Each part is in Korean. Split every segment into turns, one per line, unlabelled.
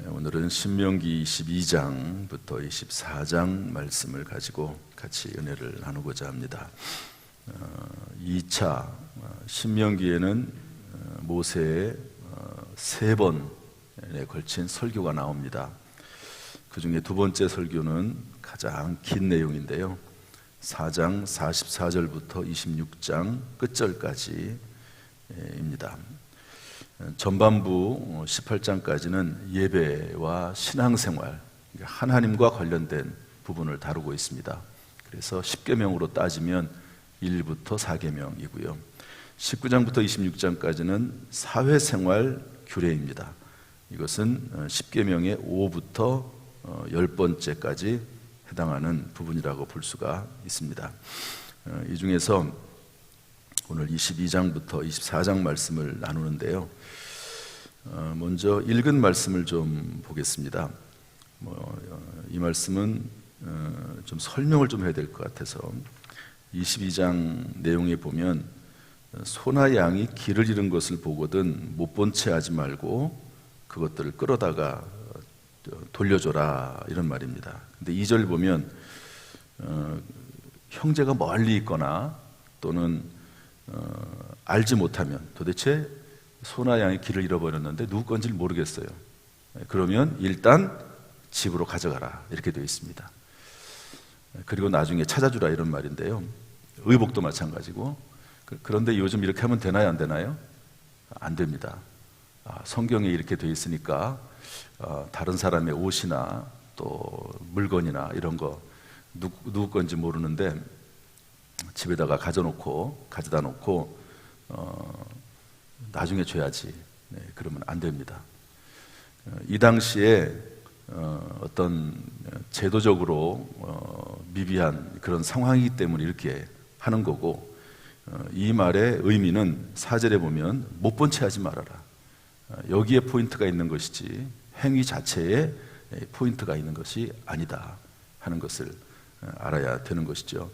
오늘은 신명기 22장부터 24장 말씀을 가지고 같이 은혜를 나누고자 합니다. 2차 신명기에는 모세의 3번에 걸친 설교가 나옵니다. 그 중에 두 번째 설교는 가장 긴 내용인데요. 4장 44절부터 26장 끝절까지입니다. 전반부 18장까지는 예배와 신앙생활, 하나님과 관련된 부분을 다루고 있습니다. 그래서 10계명으로 따지면 1부터 4계명이고요. 19장부터 26장까지는 사회생활 규례입니다. 이것은 10계명의 5부터 10번째까지 해당하는 부분이라고 볼 수가 있습니다. 이 중에서 오늘 22장부터 24장 말씀을 나누는데요. 먼저 읽은 말씀을 좀 보겠습니다. 이 말씀은 좀 설명을 좀 해야 될 것 같아서 22장 내용에 보면 소나 양이 길을 잃은 것을 보거든 못 본 채 하지 말고 그것들을 끌어다가 돌려줘라, 이런 말입니다. 근데 2절 보면 형제가 멀리 있거나 또는 알지 못하면, 도대체 소나 양이 길을 잃어버렸는데 누구 건지를 모르겠어요. 그러면 일단 집으로 가져가라, 이렇게 되어 있습니다. 그리고 나중에 찾아주라, 이런 말인데요. 의복도 마찬가지고. 그런데 요즘 이렇게 하면 되나요, 안 되나요? 안 됩니다. 성경에 이렇게 되어 있으니까 다른 사람의 옷이나 또 물건이나 이런 거 누구 건지 모르는데 집에다가 가져다 놓고 나중에 줘야지. 그러면 안 됩니다. 이 당시에 어떤 제도적으로 미비한 그런 상황이기 때문에 이렇게 하는 거고, 이 말의 의미는 4절에 보면 못 본 채 하지 말아라. 여기에 포인트가 있는 것이지 행위 자체에 포인트가 있는 것이 아니다 하는 것을 알아야 되는 것이죠.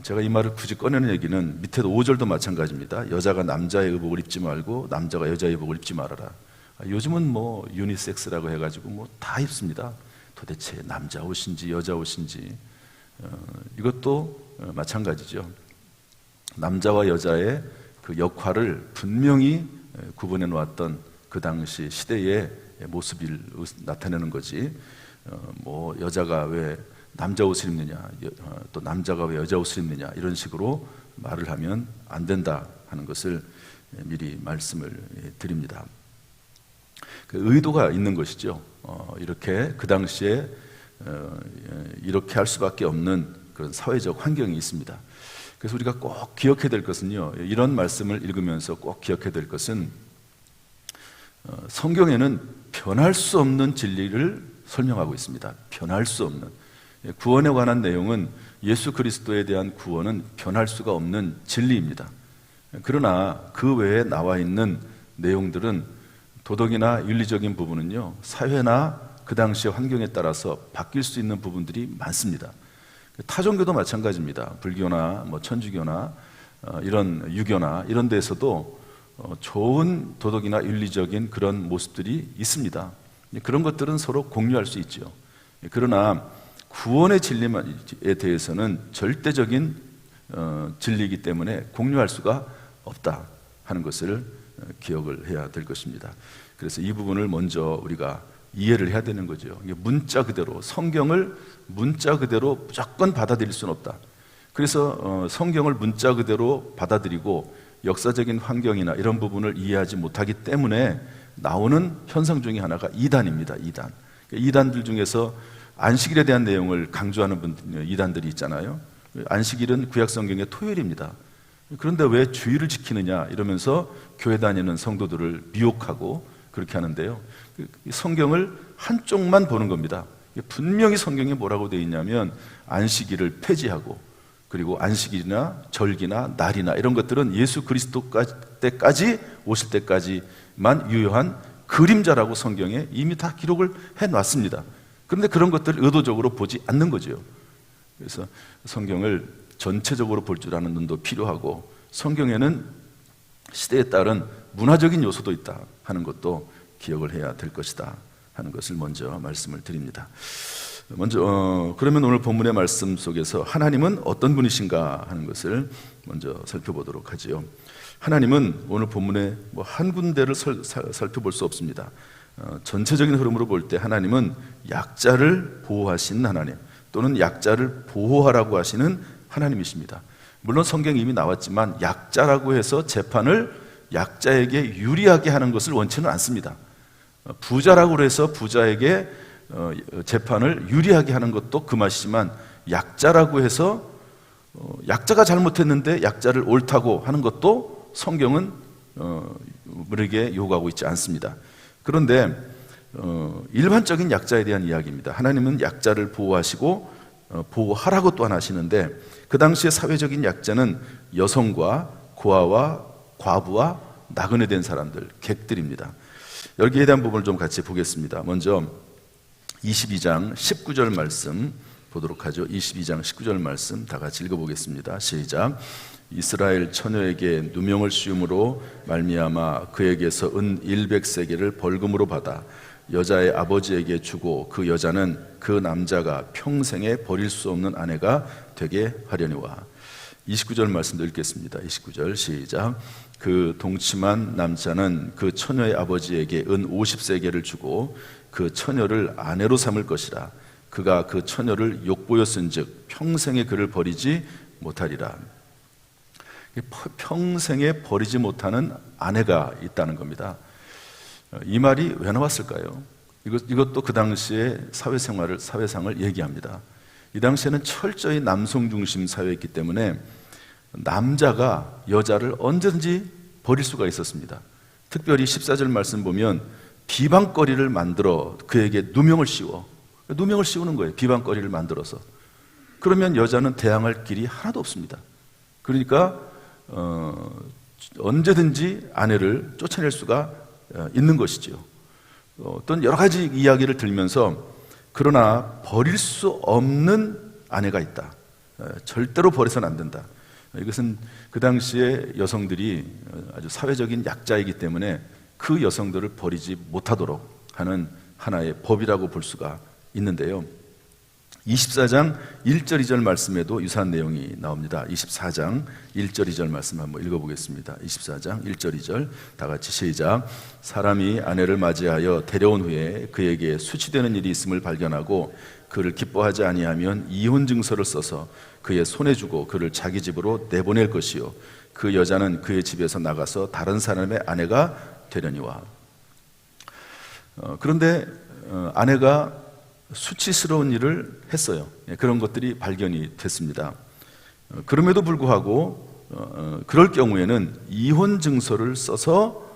제가 이 말을 굳이 꺼내는 얘기는 밑에도 5절도 마찬가지입니다. 여자가 남자의 의복을 입지 말고 남자가 여자의 의복을 입지 말아라. 요즘은 뭐 유니섹스라고 해가지고 뭐 다 입습니다. 도대체 남자 옷인지 여자 옷인지, 이것도 마찬가지죠. 남자와 여자의 그 역할을 분명히 구분해 놓았던 그 당시 시대의 모습을 나타내는 거지, 뭐 여자가 왜 남자 옷을 입느냐, 또 남자가 왜 여자 옷을 입느냐, 이런 식으로 말을 하면 안 된다 하는 것을 미리 말씀을 드립니다. 그 의도가 있는 것이죠. 이렇게 그 당시에 이렇게 할 수밖에 없는 그런 사회적 환경이 있습니다. 그래서 우리가 꼭 기억해야 될 것은요, 이런 말씀을 읽으면서 꼭 기억해야 될 것은 성경에는 변할 수 없는 진리를 설명하고 있습니다. 변할 수 없는 구원에 관한 내용은, 예수 그리스도에 대한 구원은 변할 수가 없는 진리입니다. 그러나 그 외에 나와 있는 내용들은, 도덕이나 윤리적인 부분은요, 사회나 그 당시의 환경에 따라서 바뀔 수 있는 부분들이 많습니다. 타종교도 마찬가지입니다. 불교나 뭐 천주교나 이런 유교나 이런 데서도 좋은 도덕이나 윤리적인 그런 모습들이 있습니다. 그런 것들은 서로 공유할 수 있죠. 그러나 구원의 진리에 대해서는 절대적인 진리이기 때문에 공유할 수가 없다 하는 것을 기억을 해야 될 것입니다. 그래서 이 부분을 먼저 우리가 이해를 해야 되는 거죠. 문자 그대로, 성경을 문자 그대로 무조건 받아들일 수는 없다. 그래서 성경을 문자 그대로 받아들이고 역사적인 환경이나 이런 부분을 이해하지 못하기 때문에 나오는 현상 중에 하나가 이단입니다. 이단들 중에서 안식일에 대한 내용을 강조하는 이단들이 있잖아요. 안식일은 구약 성경의 토요일입니다. 그런데 왜 주일을 지키느냐 이러면서 교회 다니는 성도들을 미혹하고 그렇게 하는데요. 성경을 한쪽만 보는 겁니다. 분명히 성경에 뭐라고 되어 있냐면 안식일을 폐지하고, 그리고 안식일이나 절기나 날이나 이런 것들은 예수 그리스도 때까지 오실 때까지만 유효한 그림자라고 성경에 이미 다 기록을 해놨습니다. 그런데 그런 것들을 의도적으로 보지 않는 거죠. 그래서 성경을 전체적으로 볼 줄 아는 눈도 필요하고, 성경에는 시대에 따른 문화적인 요소도 있다 하는 것도 기억을 해야 될 것이다 하는 것을 먼저 말씀을 드립니다. 먼저 그러면 오늘 본문의 말씀 속에서 하나님은 어떤 분이신가 하는 것을 먼저 살펴보도록 하지요. 하나님은 오늘 본문에 한 군데를 살펴볼 수 없습니다. 전체적인 흐름으로 볼 때 하나님은 약자를 보호하시는 하나님, 또는 약자를 보호하라고 하시는 하나님이십니다. 물론 성경에 이미 나왔지만 약자라고 해서 재판을 약자에게 유리하게 하는 것을 원치는 않습니다. 부자라고 해서 부자에게 재판을 유리하게 하는 것도 그 맛이지만, 약자라고 해서 약자가 잘못했는데 약자를 옳다고 하는 것도 성경은 우리에게 요구하고 있지 않습니다. 그런데 일반적인 약자에 대한 이야기입니다. 하나님은 약자를 보호하시고 보호하라고 또한 하시는데, 그 당시의 사회적인 약자는 여성과 고아와 과부와 나그네 된 사람들, 객들입니다. 여기에 대한 부분을 좀 같이 보겠습니다. 먼저 22장 19절 말씀 보도록 하죠. 22장 19절 말씀 다 같이 읽어보겠습니다. 시작. 이스라엘 처녀에게 누명을 씌움으로 말미암아 그에게서 은 100세겔을 벌금으로 받아 여자의 아버지에게 주고 그 여자는 그 남자가 평생에 버릴 수 없는 아내가 되게 하려니와. 29절 말씀도 읽겠습니다. 29절 시작. 그 동침한 남자는 그 처녀의 아버지에게 은 50세겔을 주고 그 처녀를 아내로 삼을 것이라. 그가 그 처녀를 욕보였은즉 평생에 그를 버리지 못하리라. 평생에 버리지 못하는 아내가 있다는 겁니다. 이 말이 왜 나왔을까요? 이것도 그 당시의 사회상을 얘기합니다. 이 당시에는 철저히 남성 중심 사회였기 때문에 남자가 여자를 언제든지 버릴 수가 있었습니다. 특별히 14절 말씀 보면 비방거리를 만들어 그에게 누명을 씌우는 거예요. 비방거리를 만들어서. 그러면 여자는 대항할 길이 하나도 없습니다. 그러니까 언제든지 아내를 쫓아낼 수가 있는 것이지요. 또는 여러 가지 이야기를 들면서, 그러나 버릴 수 없는 아내가 있다. 절대로 버려서는 안 된다. 이것은 그 당시에 여성들이 아주 사회적인 약자이기 때문에 그 여성들을 버리지 못하도록 하는 하나의 법이라고 볼 수가 있는데요. 24장 1절 2절 말씀에도 유사한 내용이 나옵니다. 24장 1절 2절 말씀 한번 읽어보겠습니다. 24장 1절 2절 다 같이 시작. 사람이 아내를 맞이하여 데려온 후에 그에게 수치되는 일이 있음을 발견하고 그를 기뻐하지 아니하면 이혼 증서를 써서 그의 손에 주고 그를 자기 집으로 내보낼 것이요 그 여자는 그의 집에서 나가서 다른 사람의 아내가 되려니와. 그런데 아내가 수치스러운 일을 했어요. 그런 것들이 발견이 됐습니다. 그럼에도 불구하고 그럴 경우에는 이혼 증서를 써서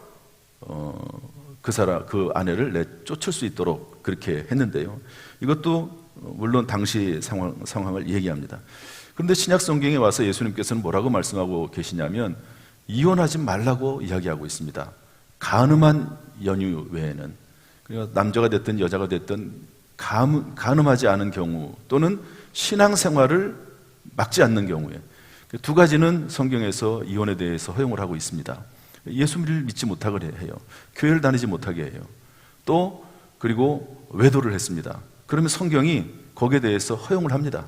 그 아내를 내쫓을 수 있도록 그렇게 했는데요. 이것도 물론 당시 상황을 얘기합니다. 그런데 신약 성경에 와서 예수님께서는 뭐라고 말씀하고 계시냐면 이혼하지 말라고 이야기하고 있습니다. 간음한 연유 외에는. 그러니까 남자가 됐든 여자가 됐든 간음하지 않은 경우, 또는 신앙생활을 막지 않는 경우에, 두 가지는 성경에서 이혼에 대해서 허용을 하고 있습니다. 예수를 믿지 못하게 해요. 교회를 다니지 못하게 해요. 또 그리고 외도를 했습니다. 그러면 성경이 거기에 대해서 허용을 합니다.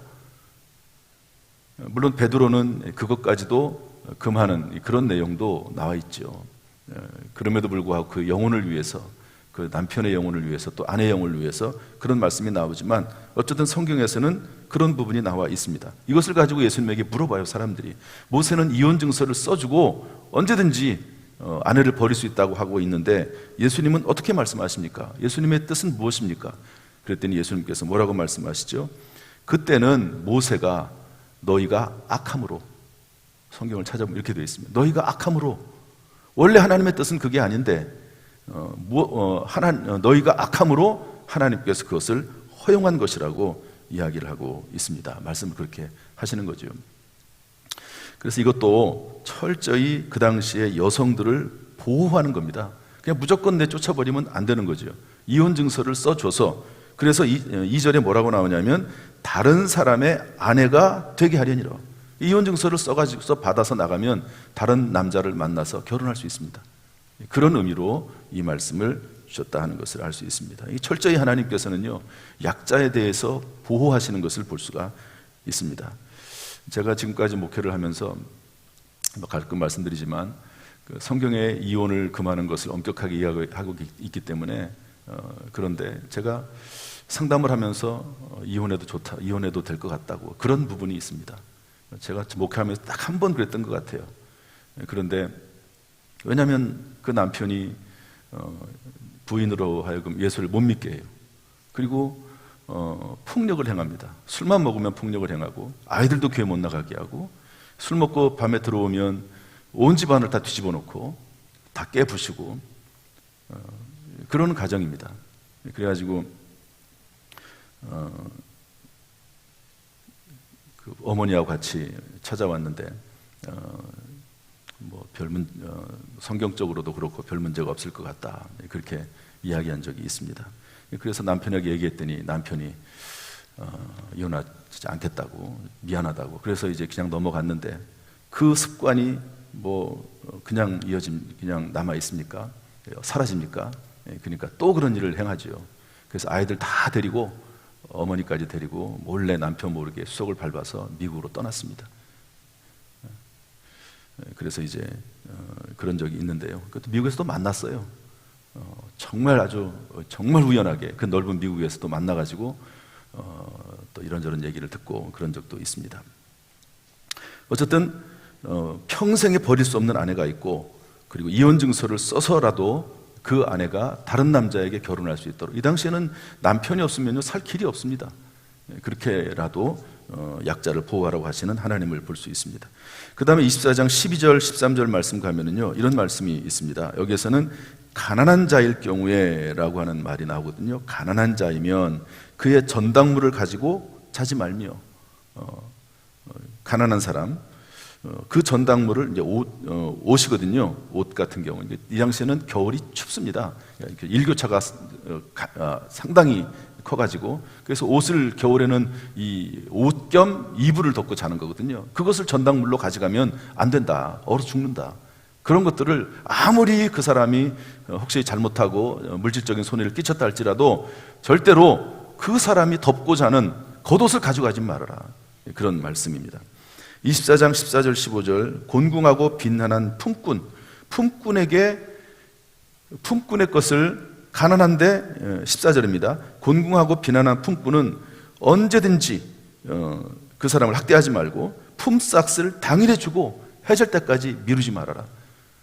물론 베드로는 그것까지도 금하는 그런 내용도 나와 있죠. 그럼에도 불구하고 그 영혼을 위해서, 그 남편의 영혼을 위해서, 또 아내의 영혼을 위해서 그런 말씀이 나오지만, 어쨌든 성경에서는 그런 부분이 나와 있습니다. 이것을 가지고 예수님에게 물어봐요, 사람들이. 모세는 이혼 증서를 써주고 언제든지 아내를 버릴 수 있다고 하고 있는데 예수님은 어떻게 말씀하십니까? 예수님의 뜻은 무엇입니까? 그랬더니 예수님께서 뭐라고 말씀하시죠? 그때는 모세가 너희가 악함으로, 성경을 찾아보면 이렇게 되어 있습니다. 너희가 악함으로, 원래 하나님의 뜻은 그게 아닌데 너희가 악함으로 하나님께서 그것을 허용한 것이라고 이야기를 하고 있습니다. 말씀을 그렇게 하시는 거죠. 그래서 이것도 철저히 그 당시에 여성들을 보호하는 겁니다. 그냥 무조건 내쫓아버리면 안 되는 거죠. 이혼 증서를 써줘서, 그래서 2절에 뭐라고 나오냐면 다른 사람의 아내가 되게 하려니라. 이혼 증서를 써가지고 받아서 나가면 다른 남자를 만나서 결혼할 수 있습니다. 그런 의미로 이 말씀을 주셨다 하는 것을 알 수 있습니다. 철저히 하나님께서는요, 약자에 대해서 보호하시는 것을 볼 수가 있습니다. 제가 지금까지 목회를 하면서 가끔 말씀드리지만 성경에 이혼을 금하는 것을 엄격하게 이해하고 있기 때문에 그런데 제가 상담을 하면서 이혼해도 좋다, 이혼해도 될 것 같다고 그런 부분이 있습니다. 제가 목회하면서 딱 한 번 그랬던 것 같아요. 그런데 왜냐하면 그 남편이 부인으로 하여금 예수를 못 믿게 해요. 그리고 폭력을 행합니다. 술만 먹으면 폭력을 행하고 아이들도 교회 못 나가게 하고 술 먹고 밤에 들어오면 온 집안을 다 뒤집어 놓고 다 깨부시고 그런 가정입니다. 그래가지고 그 어머니하고 같이 찾아왔는데 성경적으로도 그렇고 별 문제가 없을 것 같다, 그렇게 이야기한 적이 있습니다. 그래서 남편에게 얘기했더니 남편이 이혼하지 않겠다고, 미안하다고, 그래서 이제 그냥 넘어갔는데 그 습관이 그냥 그냥 남아 있습니까? 사라집니까? 그러니까 또 그런 일을 행하죠. 그래서 아이들 다 데리고 어머니까지 데리고 몰래 남편 모르게 수석을 밟아서 미국으로 떠났습니다. 그래서 이제 그런 적이 있는데요. 그것도 미국에서도 만났어요. 정말 우연하게 그 넓은 미국에서도 만나가지고 또 이런저런 얘기를 듣고 그런 적도 있습니다. 어쨌든 평생에 버릴 수 없는 아내가 있고, 그리고 이혼 증서를 써서라도 그 아내가 다른 남자에게 결혼할 수 있도록, 이 당시에는 남편이 없으면 살 길이 없습니다. 그렇게라도 약자를 보호하라고 하시는 하나님을 볼 수 있습니다. 그 다음에 24장 12절 13절 말씀 가면은요, 이런 말씀이 있습니다. 여기에서는 가난한 자일 경우에 라고 하는 말이 나오거든요. 가난한 자이면 그의 전당물을 가지고 자지 말며, 가난한 사람, 그 전당물을 이제 옷이거든요. 옷 같은 경우, 이 당시에는 겨울이 춥습니다. 일교차가 상당히 커가지고, 그래서 옷을 겨울에는 이 옷 겸 이불을 덮고 자는 거거든요. 그것을 전당물로 가져가면 안 된다, 얼어 죽는다. 그런 것들을 아무리 그 사람이 혹시 잘못하고 물질적인 손해를 끼쳤다 할지라도 절대로 그 사람이 덮고 자는 겉옷을 가져가지 말아라, 그런 말씀입니다. 24장 14절 15절 곤궁하고 빈한한 품꾼의 것을, 가난한데 14절입니다. 곤궁하고 빈한한 품꾼은 언제든지 그 사람을 학대하지 말고 품삯을 당일에 주고 해질 때까지 미루지 말아라.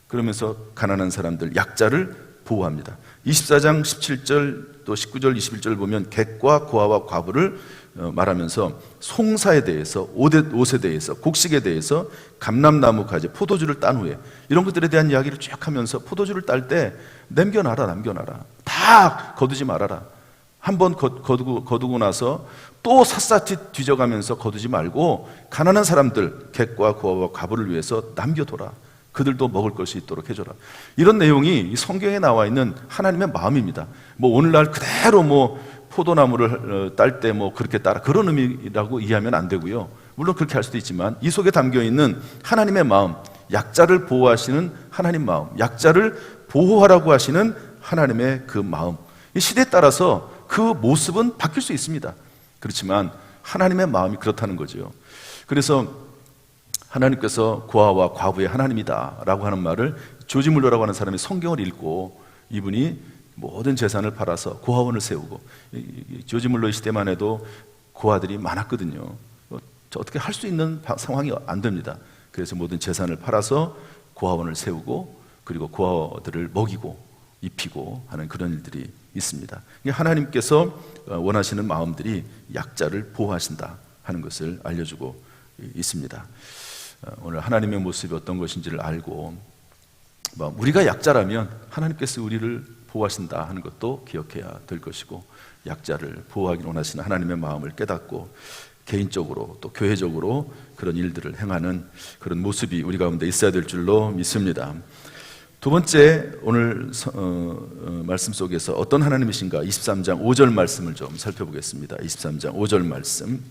그러면서 가난한 사람들, 약자를 보호합니다. 24장 17절 또 19절 21절 보면 객과 고아와 과부를 말하면서 송사에 대해서, 옷에 대해서, 곡식에 대해서, 감람나무 가지, 포도주를 딴 후에 이런 것들에 대한 이야기를 쭉 하면서 포도주를 딸 때 남겨놔라, 다 거두지 말아라. 한번 거두고 나서 또 샅샅이 뒤져가면서 거두지 말고 가난한 사람들, 객과 고아와 과부를 위해서 남겨둬라. 그들도 먹을 것이 있도록 해줘라. 이런 내용이 성경에 나와 있는 하나님의 마음입니다. 오늘날 그대로 포도나무를 딸 때 그렇게 따라, 그런 의미라고 이해하면 안 되고요. 물론 그렇게 할 수도 있지만 이 속에 담겨 있는 하나님의 마음, 약자를 보호하시는 하나님 마음, 약자를 보호하라고 하시는 하나님의 그 마음, 이 시대에 따라서 그 모습은 바뀔 수 있습니다. 그렇지만 하나님의 마음이 그렇다는 거죠. 그래서 하나님께서 고아와 과부의 하나님이다 라고 하는 말을, 조지 물러라고 하는 사람이 성경을 읽고 이분이 모든 재산을 팔아서 고아원을 세우고, 조지 물러의 시대만 해도 고아들이 많았거든요. 어떻게 할 수 있는 상황이 안 됩니다. 그래서 모든 재산을 팔아서 고아원을 세우고, 그리고 고아들을 먹이고 입히고 하는 그런 일들이 있습니다. 하나님께서 원하시는 마음들이 약자를 보호하신다 하는 것을 알려주고 있습니다. 오늘 하나님의 모습이 어떤 것인지를 알고, 우리가 약자라면 하나님께서 우리를 보호하신다 하는 것도 기억해야 될 것이고, 약자를 보호하기 원하시는 하나님의 마음을 깨닫고 개인적으로 또 교회적으로 그런 일들을 행하는 그런 모습이 우리 가운데 있어야 될 줄로 믿습니다. 두 번째, 오늘 말씀 속에서 어떤 하나님이신가, 23장 5절 말씀을 좀 살펴보겠습니다. 23장 5절 말씀,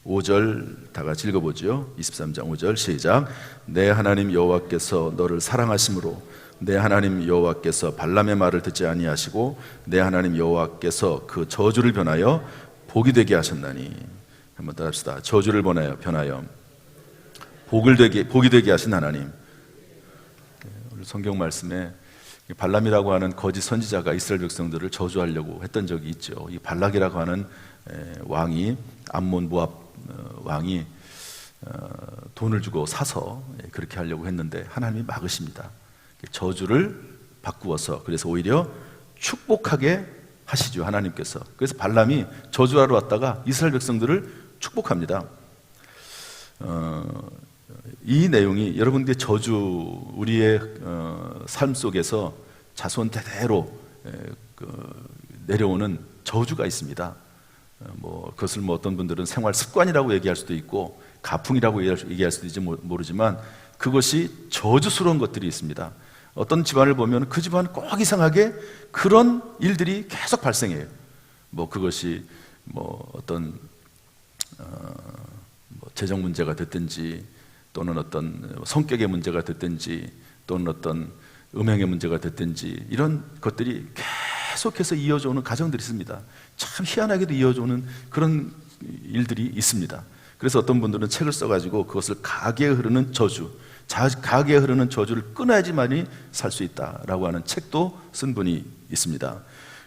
5절 다 같이 읽어보죠. 23장 5절 시작. 내 하나님 여호와께서 너를 사랑하심으로 내 하나님 여호와께서 발람의 말을 듣지 아니하시고 내 하나님 여호와께서 그 저주를 변하여 복이 되게 하셨나니. 한번 따라합시다. 저주를 변하여 복이 되게 하신 하나님. 오늘 성경 말씀에 발람이라고 하는 거짓 선지자가 이스라엘 백성들을 저주하려고 했던 적이 있죠. 이 발락이라고 하는 왕이, 암몬 모압 왕이 돈을 주고 사서 그렇게 하려고 했는데 하나님이 막으십니다. 저주를 바꾸어서, 그래서 오히려 축복하게 하시죠, 하나님께서. 그래서 발람이 저주하러 왔다가 이스라엘 백성들을 축복합니다. 이 내용이 여러분들의 저주, 우리의 삶 속에서 자손 대대로 내려오는 저주가 있습니다. 그것을 어떤 분들은 생활 습관이라고 얘기할 수도 있고 가풍이라고 얘기할 수도 있지 모르지만 그것이 저주스러운 것들이 있습니다. 어떤 집안을 보면 그 집안은 꼭 이상하게 그런 일들이 계속 발생해요. 그것이 어떤 재정 문제가 됐든지, 또는 어떤 성격의 문제가 됐든지, 또는 어떤 음행의 문제가 됐든지, 이런 것들이 계속해서 이어져 오는 가정들이 있습니다. 참 희한하게도 이어져 오는 그런 일들이 있습니다. 그래서 어떤 분들은 책을 써가지고 그것을 가게에 흐르는 저주, 가게에 흐르는 저주를 끊어야지만이 살 수 있다라고 하는 책도 쓴 분이 있습니다.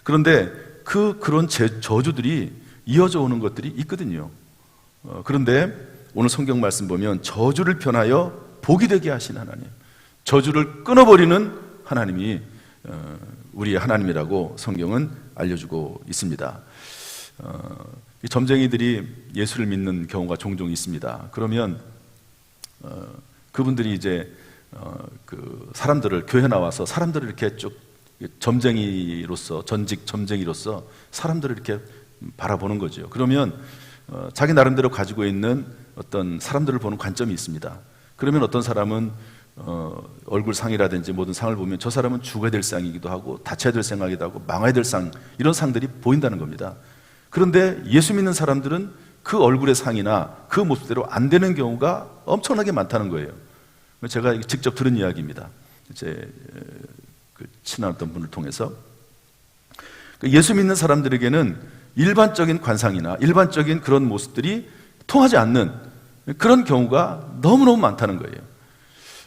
그런데 그런 저주들이 이어져 오는 것들이 있거든요. 그런데 오늘 성경 말씀 보면 저주를 변하여 복이 되게 하신 하나님, 저주를 끊어버리는 하나님이 우리의 하나님이라고 성경은 알려주고 있습니다. 점쟁이들이 예수를 믿는 경우가 종종 있습니다. 그러면 그분들이 이제 사람들을, 교회 나와서 사람들을 이렇게 쭉 점쟁이로서, 전직 점쟁이로서 사람들을 이렇게 바라보는 거죠. 그러면 자기 나름대로 가지고 있는 어떤 사람들을 보는 관점이 있습니다. 그러면 어떤 사람은 얼굴 상이라든지 모든 상을 보면 저 사람은 죽어야 될 상이기도 하고 다쳐야 될 상이기도 하고 망해야 될 상, 이런 상들이 보인다는 겁니다. 그런데 예수 믿는 사람들은 그 얼굴의 상이나 그 모습대로 안 되는 경우가 엄청나게 많다는 거예요. 제가 직접 들은 이야기입니다. 제 친한 어떤 분을 통해서. 예수 믿는 사람들에게는 일반적인 관상이나 일반적인 그런 모습들이 통하지 않는 그런 경우가 너무너무 많다는 거예요.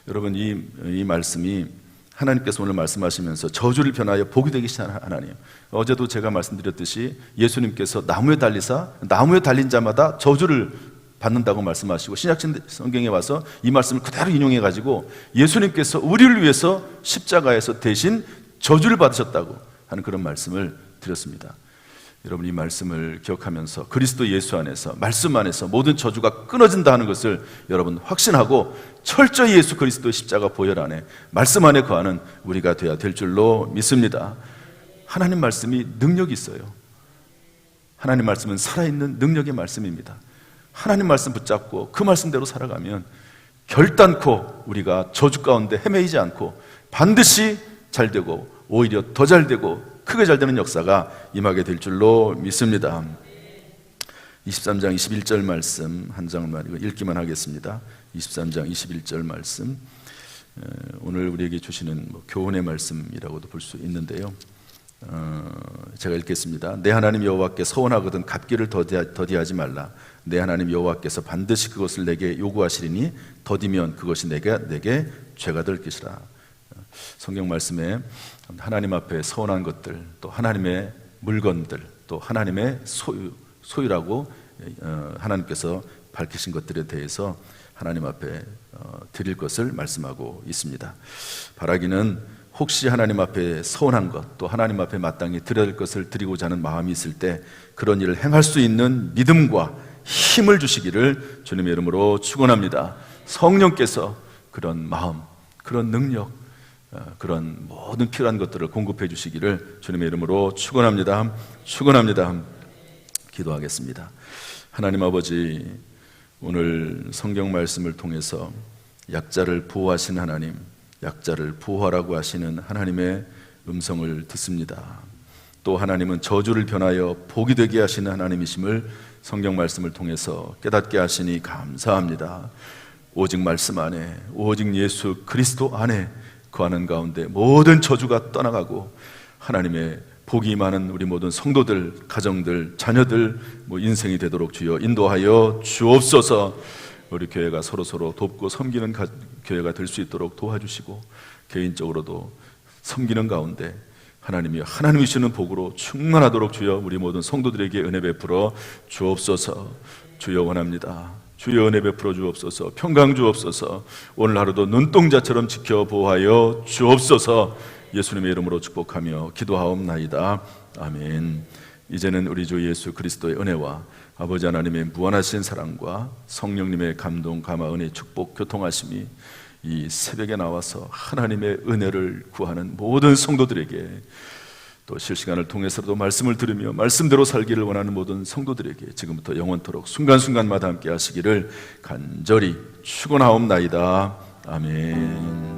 여러분, 이 말씀이 하나님께서 오늘 말씀하시면서 저주를 변하여 복이 되기 시작한 하나님, 어제도 제가 말씀드렸듯이 예수님께서 나무에 달린 자마다 저주를 받는다고 말씀하시고, 신약신 성경에 와서 이 말씀을 그대로 인용해가지고 예수님께서 우리를 위해서 십자가에서 대신 저주를 받으셨다고 하는 그런 말씀을 드렸습니다. 여러분, 이 말씀을 기억하면서 그리스도 예수 안에서, 말씀 안에서 모든 저주가 끊어진다 하는 것을 여러분 확신하고 철저히 예수 그리스도의 십자가 보혈 안에, 말씀 안에 거하는 우리가 되어야 될 줄로 믿습니다. 하나님 말씀이 능력이 있어요. 하나님 말씀은 살아있는 능력의 말씀입니다. 하나님 말씀 붙잡고 그 말씀대로 살아가면 결단코 우리가 저주 가운데 헤매이지 않고 반드시 잘 되고, 오히려 더 잘 되고 크게 잘 되는 역사가 임하게 될 줄로 믿습니다. 23장 21절 말씀 한 장만 읽기만 하겠습니다. 23장 21절 말씀, 오늘 우리에게 주시는 교훈의 말씀이라고도 볼 수 있는데요. 제가 읽겠습니다. 내 하나님 여호와께 서원하거든 갚기를 더디하지 말라. 내 하나님 여호와께서 반드시 그것을 내게 요구하시리니 더디면 그것이 내게 죄가 될 것이라. 성경 말씀에 하나님 앞에 서원한 것들, 또 하나님의 물건들, 또 하나님의 소유라고 하나님께서 밝히신 것들에 대해서 하나님 앞에 드릴 것을 말씀하고 있습니다. 바라기는 혹시 하나님 앞에 서원한 것, 또 하나님 앞에 마땅히 드려야 할 것을 드리고자 하는 마음이 있을 때 그런 일을 행할 수 있는 믿음과 힘을 주시기를 주님의 이름으로 축원합니다. 성령께서 그런 마음, 그런 능력, 그런 모든 필요한 것들을 공급해 주시기를 주님의 이름으로 축원합니다. 기도하겠습니다. 하나님 아버지, 오늘 성경 말씀을 통해서 약자를 보호하신 하나님, 약자를 보호하라고 하시는 하나님의 음성을 듣습니다. 또 하나님은 저주를 변하여 복이 되게 하시는 하나님이심을 성경 말씀을 통해서 깨닫게 하시니 감사합니다. 오직 말씀 안에, 오직 예수 그리스도 안에 거하는 가운데 모든 저주가 떠나가고 하나님의 복이 많은 우리 모든 성도들, 가정들, 자녀들 인생이 되도록 주여 인도하여 주옵소서. 우리 교회가 서로 돕고 섬기는 교회가 될 수 있도록 도와주시고 개인적으로도 섬기는 가운데 하나님이 하나님이 주시는 복으로 충만하도록 주여 우리 모든 성도들에게 은혜 베풀어 주옵소서. 주여 원합니다. 주여 은혜 베풀어 주옵소서. 평강 주옵소서. 오늘 하루도 눈동자처럼 지켜 보호하여 주옵소서. 예수님의 이름으로 축복하며 기도하옵나이다. 아멘. 이제는 우리 주 예수 그리스도의 은혜와 아버지 하나님의 무한하신 사랑과 성령님의 감동, 감화, 은혜, 축복, 교통하심이 이 새벽에 나와서 하나님의 은혜를 구하는 모든 성도들에게, 또 실시간을 통해서도 말씀을 들으며 말씀대로 살기를 원하는 모든 성도들에게 지금부터 영원토록 순간순간마다 함께 하시기를 간절히 축원하옵나이다. 아멘.